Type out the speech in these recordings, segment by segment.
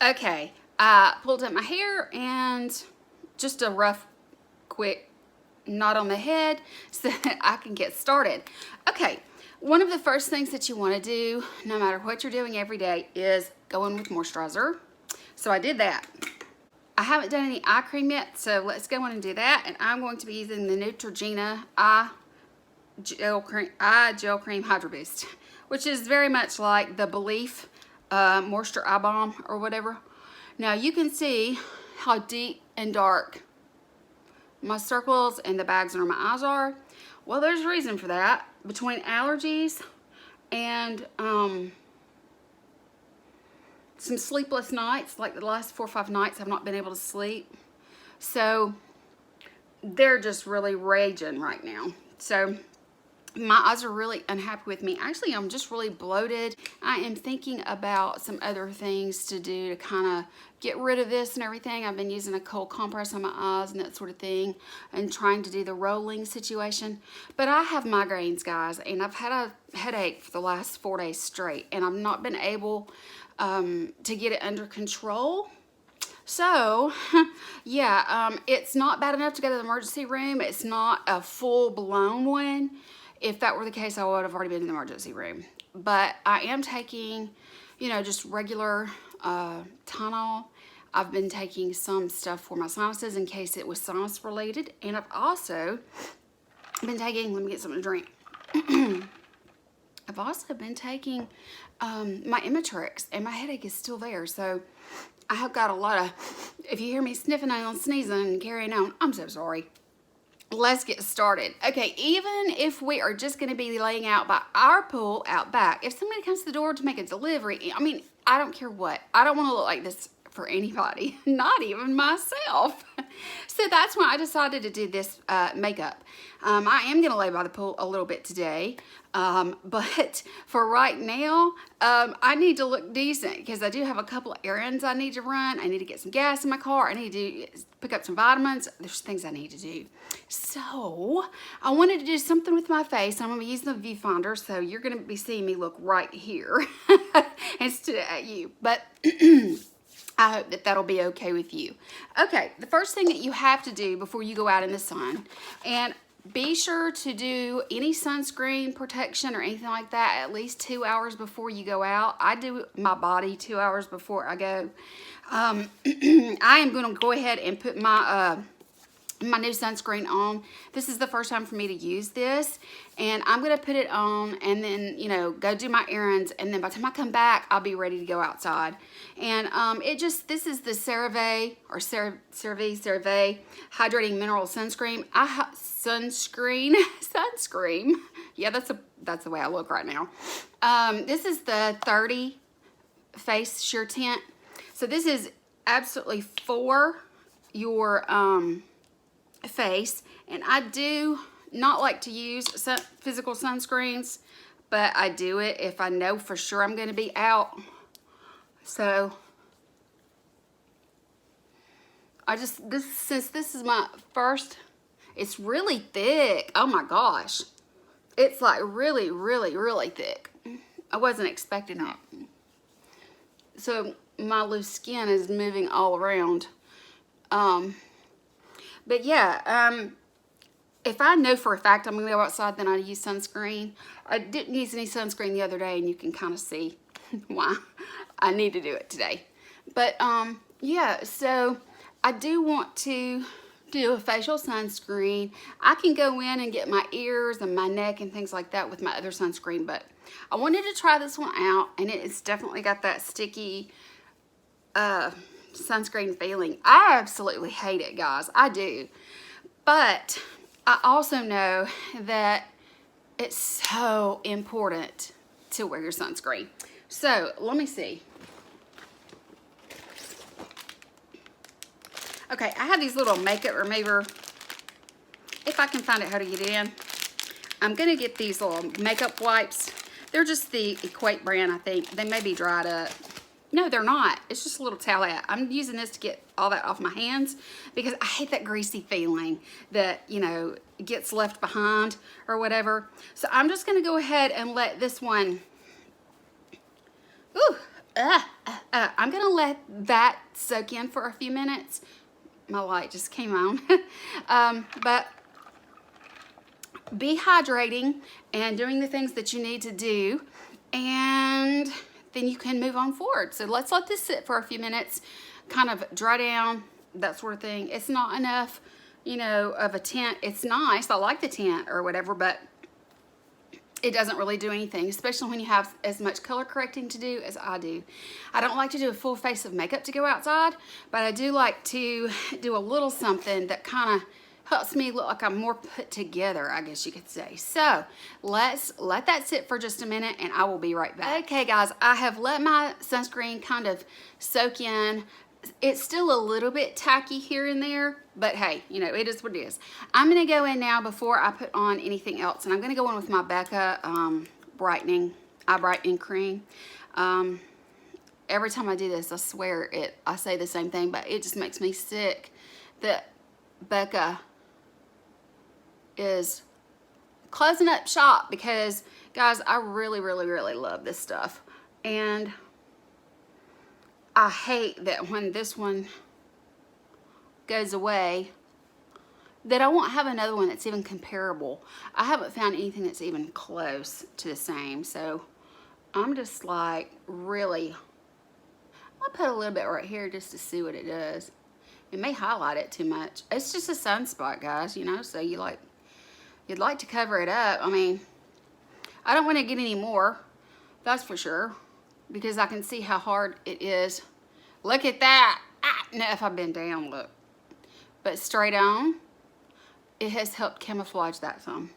Okay, I pulled up my hair and just a rough, quick knot on the head so that I can get started. Okay, one of the first things that you want to do, no matter what you're doing every day, is go in with moisturizer. So I did that. I haven't done any eye cream yet, so let's go in and do that. And I'm going to be using the Neutrogena Eye Gel Cream Hydra Boost, which is very much like the Belief Moisture Eye Balm or whatever. Now you can see how deep and dark my circles and the bags under my eyes are. Well, there's a reason for that. Between allergies and some sleepless nights, like the last 4 or 5 nights I've not been able to sleep. So they're just really raging right now. So my eyes are really unhappy with me. Actually, I'm just really bloated. I am thinking about some other things to do to kind of get rid of this and everything. I've been using a cold compress on my eyes and that sort of thing and trying to do the rolling situation. But I have migraines, guys, and I've had a headache for the last 4 days straight, and I've not been able to get it under control. So, yeah, it's not bad enough to go to the emergency room. It's not a full-blown one. If that were the case, I would have already been in the emergency room. But I am taking, you know, just regular Tylenol. I've been taking some stuff for my sinuses in case it was sinus related. And I've also been taking, let me get something to drink. I've also been taking my Imatrix, and my headache is still there. So I have got a lot of, if you hear me sniffing and sneezing and carrying on, I'm so sorry. Let's get started. Okay, even if we are just going to be laying out by our pool out back, if somebody comes to the door to make a delivery, I mean, I don't care what. I don't want to look like this for anybody, not even myself. So that's why I decided to do this makeup. I am going to lay by the pool a little bit today, but for right now, I need to look decent because I do have a couple of errands I need to run. I need to get some gas in my car. I need to pick up some vitamins. There's things I need to do. So I wanted to do something with my face. I'm going to be using the viewfinder, so you're going to be seeing me look right here instead of at you. But I hope that that'll be okay with you. Okay, the first thing that you have to do before you go out in the sun, and be sure to do any sunscreen protection or anything like that at least 2 hours before you go out. I do my body 2 hours before I go. I am going to go ahead and put my my new sunscreen on. This is the first time for me to use this, and I'm going to put it on and then, you know, go do my errands, and then by the time I come back, I'll be ready to go outside. And this is the CeraVe or CeraVe Hydrating Mineral Sunscreen. Sunscreen. Yeah, that's the way I look right now. This is the 30 Face Sheer Tint. So this is absolutely for your face, and I do not like to use physical sunscreens, but I do it if I know for sure I'm going to be out. So since this is my first, it's really thick. Oh my gosh, it's like really, really, really thick. I wasn't expecting that. So my loose skin is moving all around. But yeah, if I know for a fact I'm going to go outside, then I use sunscreen. I didn't use any sunscreen the other day, and you can kind of see why I need to do it today. But yeah, so I do want to do a facial sunscreen. I can go in and get my ears and my neck and things like that with my other sunscreen, but I wanted to try this one out, and it's definitely got that sticky sunscreen feeling. I absolutely hate it, guys. I do. But I also know that it's so important to wear your sunscreen. So let me see. Okay, I have these little makeup remover. If I can find out how to get in, I'm gonna get these little makeup wipes. They're just the Equate brand, I think. They may be dried up. No, they're not. It's just a little towelette. I'm using this to get all that off my hands because I hate that greasy feeling that, you know, gets left behind or whatever. So I'm just going to go ahead and let this one I'm gonna let that soak in for a few minutes. My light just came on. But be hydrating and doing the things that you need to do, and then you can move on forward. So let's let this sit for a few minutes, kind of dry down, that sort of thing. It's not enough, you know, of a tint. It's nice, I like the tint or whatever, but it doesn't really do anything, especially when you have as much color correcting to do as I do. I don't like to do a full face of makeup to go outside, but I do like to do a little something that kind of helps me look like I'm more put together, I guess you could say. So let's let that sit for just a minute and I will be right back. Okay guys, I have let my sunscreen kind of soak in. It's still a little bit tacky here and there, but hey, you know, it is what it is. I'm going to go in now before I put on anything else, and I'm going to go in with my Becca Brightening, Eye Brightening Cream. Every time I do this, I swear I say the same thing, but it just makes me sick that Becca is closing up shop, because, guys, I really, really, really love this stuff. And I hate that when this one goes away, that I won't have another one that's even comparable. I haven't found anything that's even close to the same. So I'm just like, really, I'll put a little bit right here just to see what it does. It may highlight it too much. It's just a sunspot, guys, you know, so you'd like to cover it up. I mean, I don't want to get any more, that's for sure, because I can see how hard it is. Look at that. Now if I bend down, look. But straight on, it has helped camouflage that some.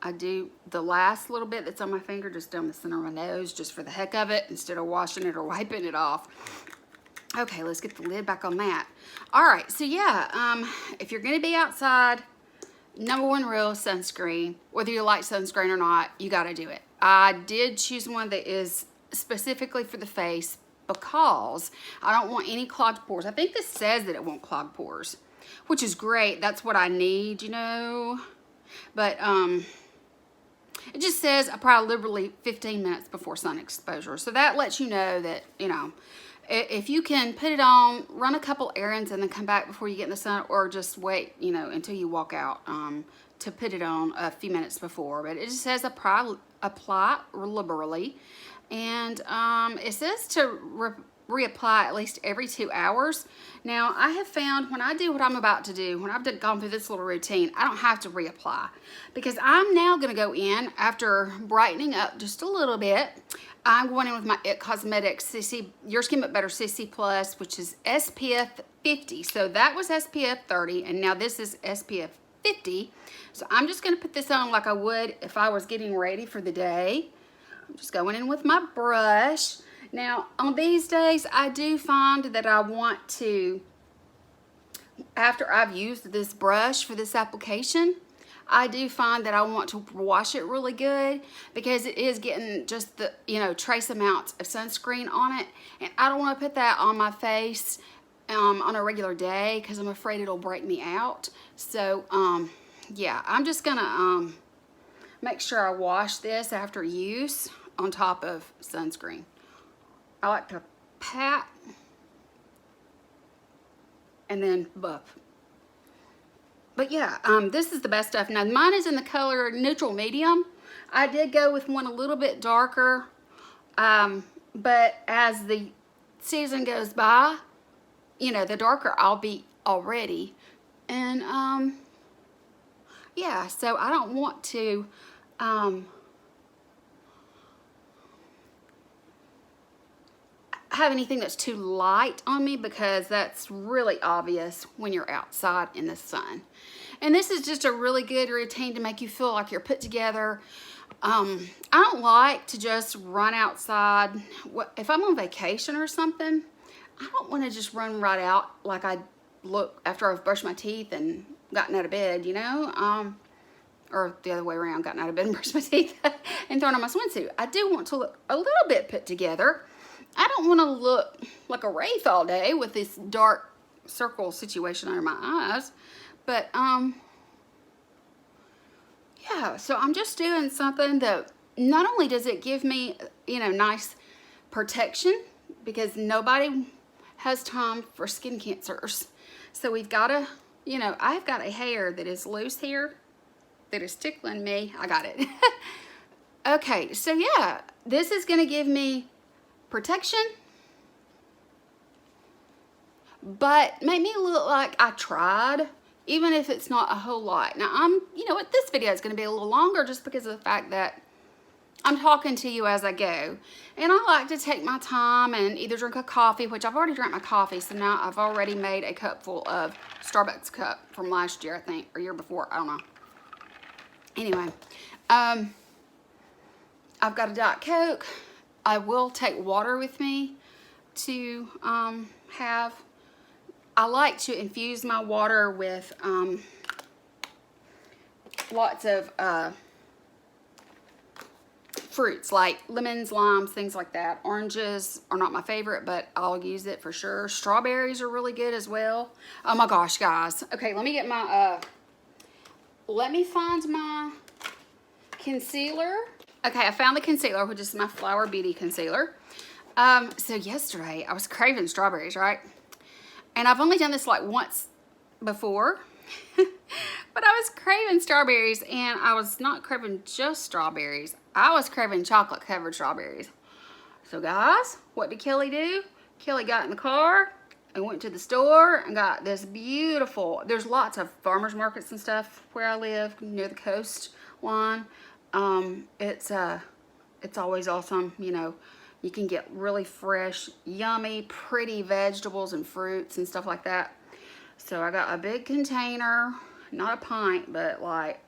I do the last little bit that's on my finger just down the center of my nose, just for the heck of it, instead of washing it or wiping it off. Okay, let's get the lid back on that. All right, so yeah, if you're gonna be outside, #1 rule, sunscreen. Whether you like sunscreen or not, you gotta do it. I did choose one that is specifically for the face because I don't want any clogged pores. I think this says that it won't clog pores, which is great. That's what I need, you know. But it just says apply liberally 15 minutes before sun exposure. So that lets you know that, you know, if you can put it on, run a couple errands and then come back before you get in the sun, or just wait, you know, until you walk out to put it on a few minutes before. But it just says apply liberally. And it says to reapply at least every 2 hours. Now, I have found when I do what I'm about to do, when I've gone through this little routine, I don't have to reapply, because I'm now going to go in after brightening up just a little bit. I'm going in with my IT Cosmetics Your Skin But Better CC Plus, which is SPF 50. So that was SPF 30, and now this is SPF 50. So I'm just going to put this on like I would if I was getting ready for the day. I'm just going in with my brush. Now, on these days, I do find that I want to, after I've used this brush for this application, I do find that I want to wash it really good, because it is getting just the, you know, trace amounts of sunscreen on it. And I don't want to put that on my face on a regular day, because I'm afraid it'll break me out. So, yeah, I'm just going to make sure I wash this after use on top of sunscreen. I like to pat and then buff. But yeah, this is the best stuff. Now, mine is in the color neutral medium. I did go with one a little bit darker, but as the season goes by, you know, the darker I'll be already. And yeah, so I don't want to have anything that's too light on me, because that's really obvious when you're outside in the sun. And this is just a really good routine to make you feel like you're put together. I don't like to just run outside. If I'm on vacation or something, I don't want to just run right out like I look after I've brushed my teeth and gotten out of bed, you know, or the other way around, gotten out of bed and brushed my teeth and thrown on my swimsuit. I do want to look a little bit put together. I don't want to look like a wraith all day with this dark circle situation under my eyes. But, yeah, so I'm just doing something that not only does it give me, you know, nice protection, because nobody has time for skin cancers. So we've got to, you know, I've got a hair that is loose here that is tickling me. I got it. Okay, so yeah, this is going to give me protection, but make me look like I tried, even if it's not a whole lot. Now, you know what, this video is going to be a little longer just because of the fact that I'm talking to you as I go. And I like to take my time and either drink a coffee, which I've already drank my coffee, so now I've already made a cup full of Starbucks cup from last year, I think, or year before, I don't know. Anyway, I've got a Diet Coke. I will take water with me to have. I like to infuse my water with lots of fruits like lemons, limes, things like that. Oranges are not my favorite, but I'll use it for sure. Strawberries are really good as well. Oh my gosh, guys. Okay, let me get my, let me find my concealer. Okay, I found the concealer, which is my Flower Beauty concealer. So yesterday, I was craving strawberries, right? And I've only done this like once before. But I was craving strawberries, and I was not craving just strawberries. I was craving chocolate-covered strawberries. So guys, what did Kelly do? Kelly got in the car and went to the store and got this beautiful, there's lots of farmers markets and stuff where I live, near the coastline. It's always awesome, you know. You can get really fresh, yummy, pretty vegetables and fruits and stuff like that. So I got a big container, not a pint, but like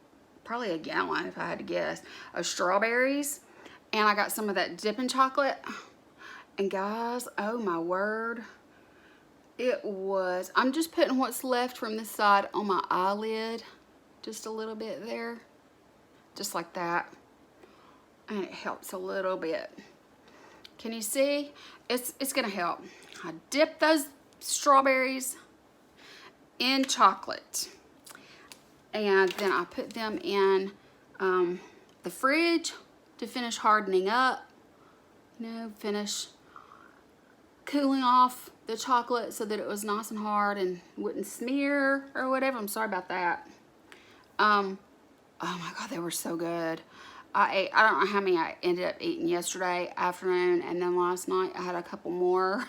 probably a gallon if I had to guess, of strawberries. And I got some of that dipping chocolate. And guys, oh my word, it was, I'm just putting what's left from this side on my eyelid, just a little bit there, just like that. And it helps a little bit. Can you see? It's gonna help. I dip those strawberries in chocolate, and then I put them in the fridge to finish hardening up, you know, finish cooling off the chocolate so that it was nice and hard and wouldn't smear or whatever. I'm sorry about that. Oh my God, they were so good. I don't know how many I ended up eating yesterday afternoon, and then last night I had a couple more.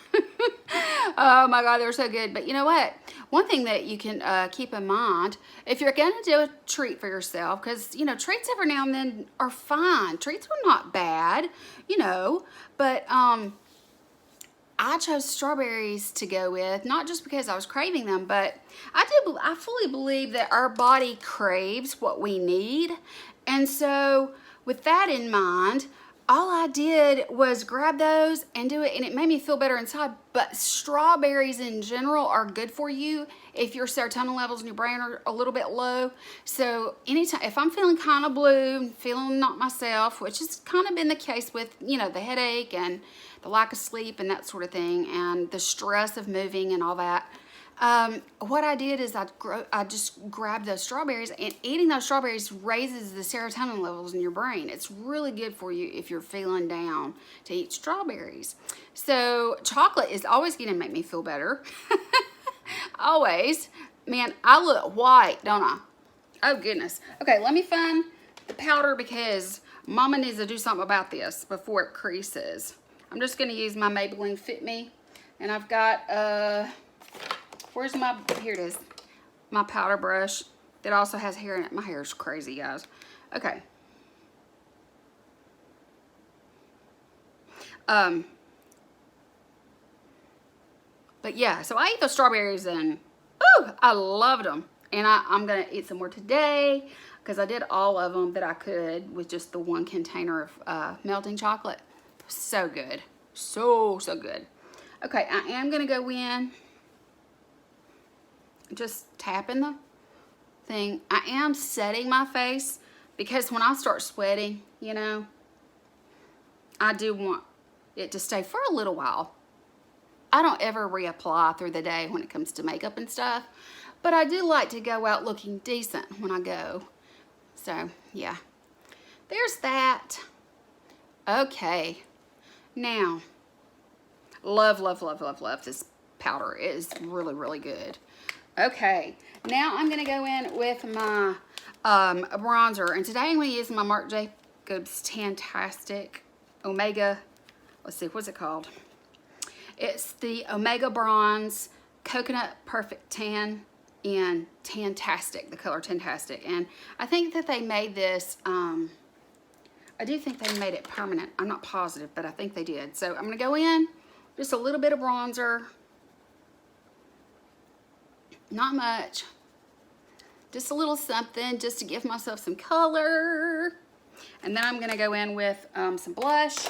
Oh my God, they were so good. But you know what? One thing that you can keep in mind, if you're going to do a treat for yourself, because, you know, treats every now and then are fine. Treats were not bad, you know, but I chose strawberries to go with, not just because I was craving them, but I fully believe that our body craves what we need. And so with that in mind, all I did was grab those and do it, and it made me feel better inside. But strawberries in general are good for you if your serotonin levels in your brain are a little bit low. So anytime, if I'm feeling kind of blue, feeling not myself, which has kind of been the case with, you know, the headache and the lack of sleep and that sort of thing, and the stress of moving and all that, what I did is I just grabbed those strawberries, and eating those strawberries raises the serotonin levels in your brain. It's really good for you if you're feeling down to eat strawberries. So chocolate is always going to make me feel better. Always. Man, I look white, don't I? Oh goodness. Okay, let me find the powder because Mama needs to do something about this before it creases. I'm just going to use my Maybelline Fit Me, and I've got where's my, here it is, my powder brush that also has hair in it. My hair is crazy, guys. Okay. But yeah, so I ate those strawberries and, ooh, I loved them. And I'm going to eat some more today because I did all of them that I could with just the one container of melting chocolate. So good. So good. Okay, I am going to go in, just tapping the thing. I am setting my face because when I start sweating, you know, I do want it to stay for a little while. I don't ever reapply through the day when it comes to makeup and stuff, but I do like to go out looking decent when I go. So yeah, there's that. Okay, now, love, love, love, love, love this powder. It is really, really good. Okay, now I'm going to go in with my bronzer. And today I'm going to use my Marc Jacobs Tantastic Omega. Let's see, what's it called? It's the Omega Bronze Coconut Perfect Tan in Tantastic, the color Tantastic. And I think that they made this, I do think they made it permanent. I'm not positive, but I think they did. So I'm going to go in, just a little bit of bronzer. Not much. Just a little something just to give myself some color. And then I'm going to go in with some blush.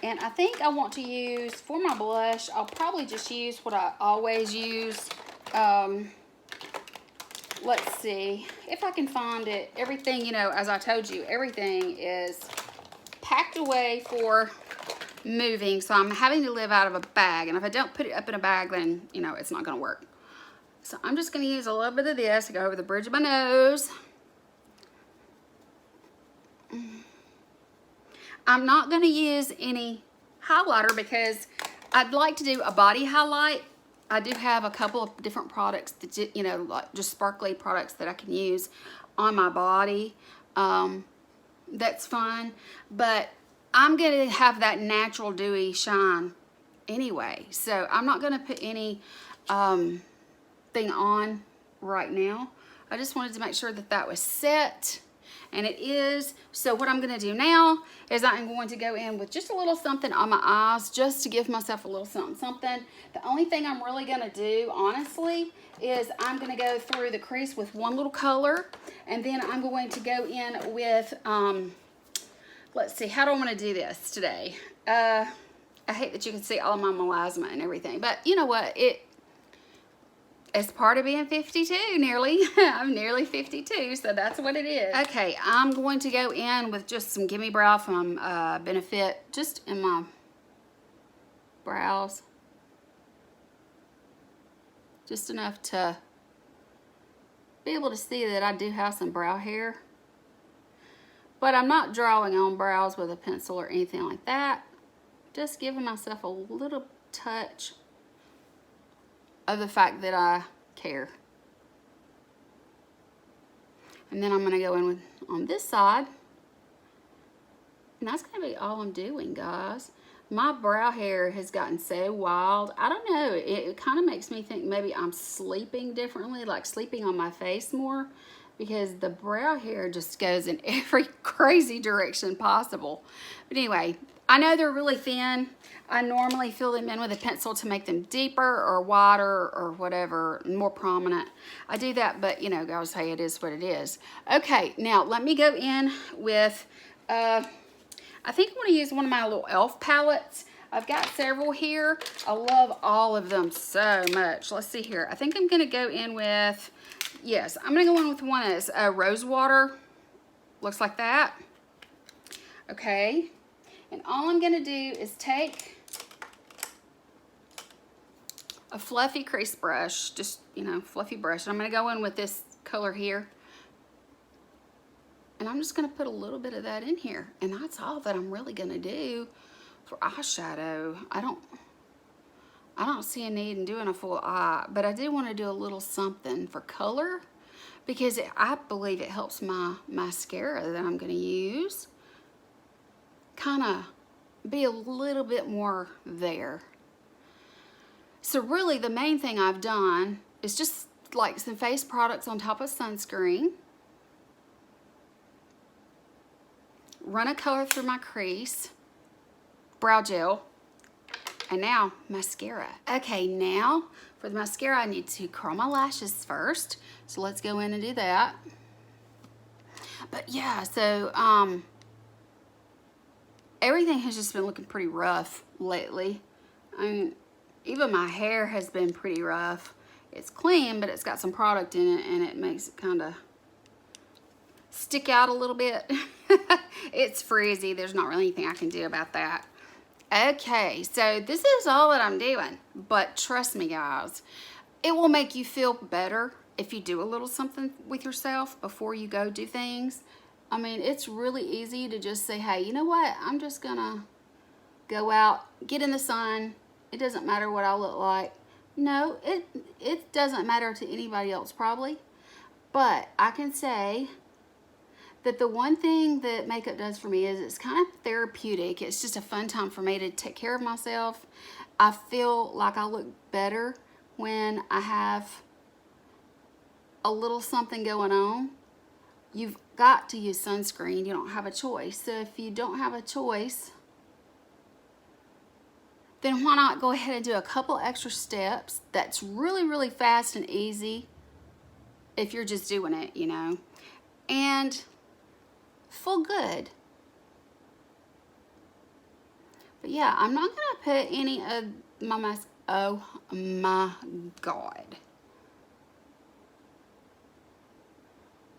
And I think I want to use, for my blush, I'll probably just use what I always use. Let's see if I can find it. Everything, you know, as I told you, everything is packed away for moving. So I'm having to live out of a bag. And if I don't put it up in a bag, then, you know, it's not going to work. So I'm just going to use a little bit of this to go over the bridge of my nose. I'm not going to use any highlighter because I'd like to do a body highlight. I do have a couple of different products that, you know, like just sparkly products that I can use on my body. That's fine. But I'm going to have that natural dewy shine anyway. So I'm not going to put any thing on right now. I just wanted to make sure that that was set, and it is. So what I'm going to do now is I'm going to go in with just a little something on my eyes just to give myself a little something. The only thing I'm really going to do, honestly, is I'm going to go through the crease with one little color, and then I'm going to go in with, let's see, how do I want to do this today? I hate that you can see all of my melasma and everything, but you know what? It's part of being 52, nearly. I'm nearly 52, so that's what it is. Okay, I'm going to go in with just some Gimme Brow from Benefit, just in my brows. Just enough to be able to see that I do have some brow hair. But I'm not drawing on brows with a pencil or anything like that. Just giving myself a little touch of the fact that I care. And then I'm going to go in with on this side. And that's going to be all I'm doing, guys. My brow hair has gotten so wild. I don't know. It kind of makes me think maybe I'm sleeping differently, like sleeping on my face more, because the brow hair just goes in every crazy direction possible. But anyway, I know they're really thin. I normally fill them in with a pencil to make them deeper or wider or whatever, more prominent. I do that, but you know, guys, hey, it is what it is. Okay, now let me go in with, I think I'm going to use one of my little e.l.f. palettes. I've got several here. I love all of them so much. Let's see here. I think I'm going to go in with, yes, I'm going to go in with one that's rose water. Looks like that. Okay. And all I'm going to do is take a fluffy crease brush, just, you know, fluffy brush. And I'm going to go in with this color here. And I'm just going to put a little bit of that in here. And that's all that I'm really going to do for eyeshadow. I don't see a need in doing a full eye, but I do want to do a little something for color because I believe it helps my mascara that I'm going to use kind of be a little bit more there. So really the main thing I've done is just like some face products on top of sunscreen. Run a color through my crease. Brow gel. And now mascara. Okay, now for the mascara I need to curl my lashes first. So let's go in and do that. But yeah, so everything has just been looking pretty rough lately. I mean, even my hair has been pretty rough. It's clean, but it's got some product in it and it makes it kind of stick out a little bit. It's frizzy. There's not really anything I can do about that. Okay, so this is all that I'm doing. But trust me, guys, it will make you feel better if you do a little something with yourself before you go do things. I mean, it's really easy to just say, hey, you know what? I'm just gonna go out, get in the sun. It doesn't matter what I look like. No, it doesn't matter to anybody else probably. But I can say that the one thing that makeup does for me is it's kind of therapeutic. It's just a fun time for me to take care of myself. I feel like I look better when I have a little something going on. You've got to use sunscreen. You don't have a choice. So if you don't have a choice, then why not go ahead and do a couple extra steps that's really, really fast and easy if you're just doing it, you know, and feel good. But yeah, I'm not gonna put any of my mask. Oh my God.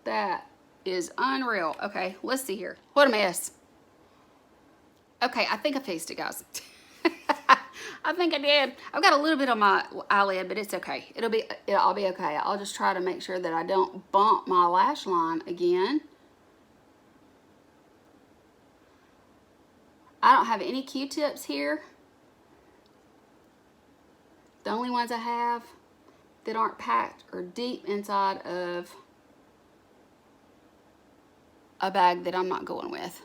That is unreal. Okay, let's see here. What a mess. Okay, I think I fixed it, guys. I think I did. I've got a little bit on my eyelid, but it's okay. I'll be okay. I'll just try to make sure that I don't bump my lash line again. I don't have any Q-tips here. The only ones I have that aren't packed are deep inside of a bag that I'm not going with.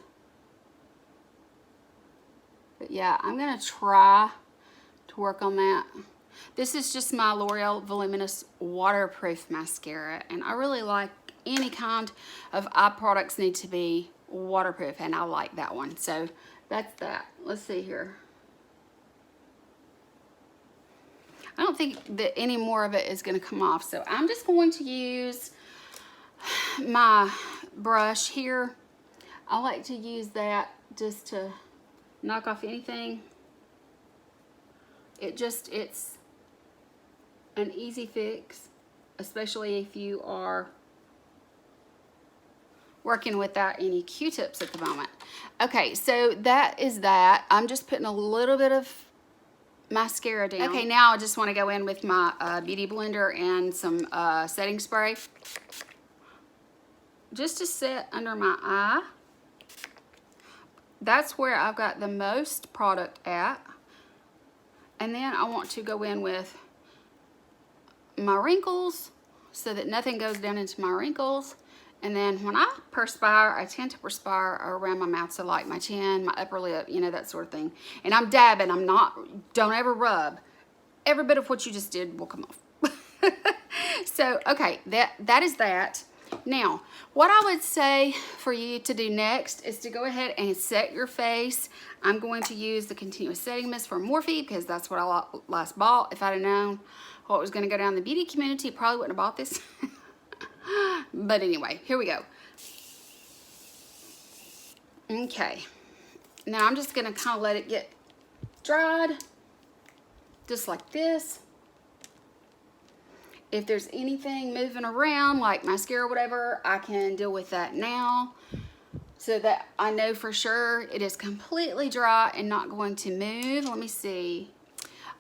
But yeah, I'm gonna try to work on that. This is just my L'Oreal Voluminous Waterproof Mascara, and I really like any kind of eye products need to be waterproof, and I like that one. So that's that. Let's see here. I don't think that any more of it is going to come off, so I'm just going to use my brush here. I like to use that just to knock off anything. It's an easy fix, especially if you are working without any Q-tips at the moment. Okay, so that is that. I'm just putting a little bit of mascara down. Okay, now I just want to go in with my beauty blender and some setting spray just to set under my eye. That's where I've got the most product at. And then I want to go in with my wrinkles so that nothing goes down into my wrinkles. And then when I perspire, I tend to perspire around my mouth, so like my chin, my upper lip, you know, that sort of thing. And I'm dabbing, don't ever rub. Every bit of what you just did will come off. So, okay, that is that. Now, what I would say for you to do next is to go ahead and set your face. I'm going to use the Continuous Setting Mist from Morphe because that's what I last bought. If I'd have known what was going to go down the beauty community, I probably wouldn't have bought this. But anyway, here we go. Okay. Now I'm just going to kind of let it get dried. Just like this. If there's anything moving around, like mascara or whatever, I can deal with that now. So that I know for sure it is completely dry and not going to move. Let me see.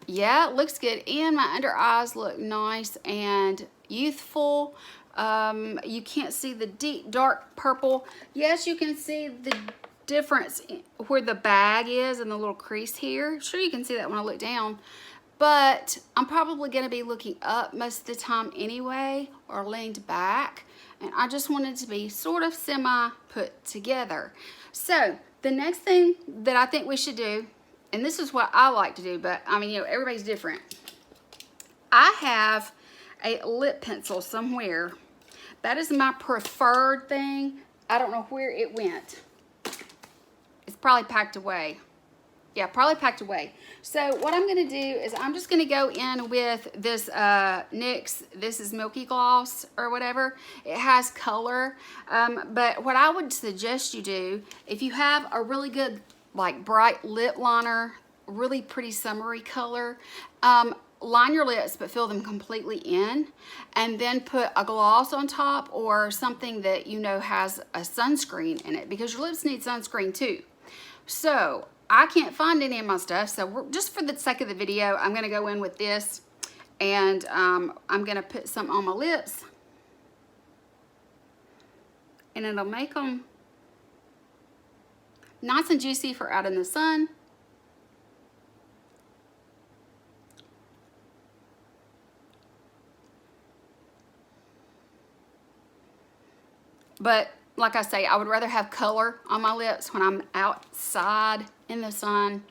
Yeah, it looks good. And my under eyes look nice and youthful. You can't see the deep dark purple. Yes, you can see the difference where the bag is and the little crease here. Sure, you can see that when I look down. But I'm probably going to be looking up most of the time anyway, or leaned back. And I just wanted to be sort of semi put together. So the next thing that I think we should do, and this is what I like to do, but I mean, you know, everybody's different. I have a lip pencil somewhere. That is my preferred thing. I don't know where it went. It's probably packed away. Yeah, probably packed away. So what I'm going to do is I'm just going to go in with this NYX, this is Milky Gloss or whatever. It has color. But what I would suggest you do, if you have a really good, like, bright lip liner, really pretty summery color, line your lips but fill them completely in, and then put a gloss on top or something that you know has a sunscreen in it, because your lips need sunscreen too. So I can't find any of my stuff, so just for the sake of the video, I'm going to go in with this, and I'm going to put some on my lips, and it'll make them Nice and juicy for out in the sun. But like I say, I would rather have color on my lips when I'm outside in the sun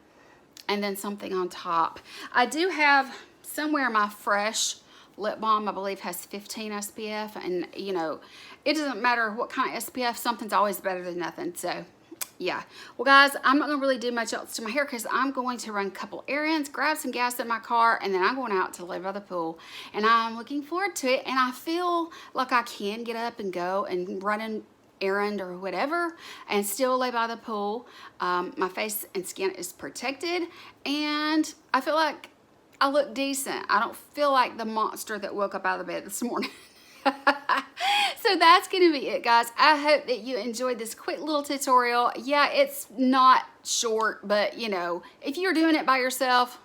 and then something on top. I do have somewhere my Fresh lip balm, I believe, has 15 SPF, and you know, it doesn't matter what kind of SPF, something's always better than nothing. So yeah, well guys, I'm not gonna really do much else to my hair because I'm going to run a couple errands, grab some gas in my car, and then I'm going out to lay by the pool, and I'm looking forward to it. And I feel like I can get up and go and run an errand or whatever and still lay by the pool. My face and skin is protected, and I feel like I look decent. I don't feel like the monster that woke up out of the bed this morning. So that's gonna be it, guys. I hope that you enjoyed this quick little tutorial. Yeah, it's not short, but you know, if you're doing it by yourself,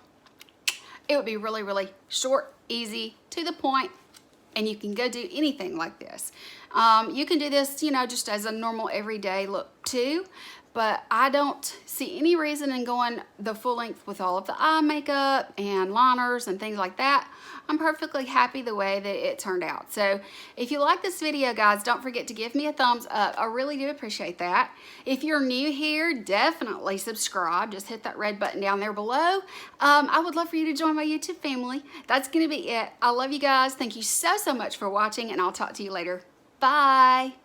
it would be really, really short, easy, to the point, and you can go do anything like this. You can do this, you know, just as a normal everyday look too, but I don't see any reason in going the full length with all of the eye makeup and liners and things like that. I'm perfectly happy the way that it turned out. So if you like this video, guys, don't forget to give me a thumbs up. I really do appreciate that. If you're new here, definitely subscribe. Just hit that red button down there below. I would love for you to join my YouTube family. That's gonna be it. I love you guys. Thank you so, so much for watching, and I'll talk to you later. Bye.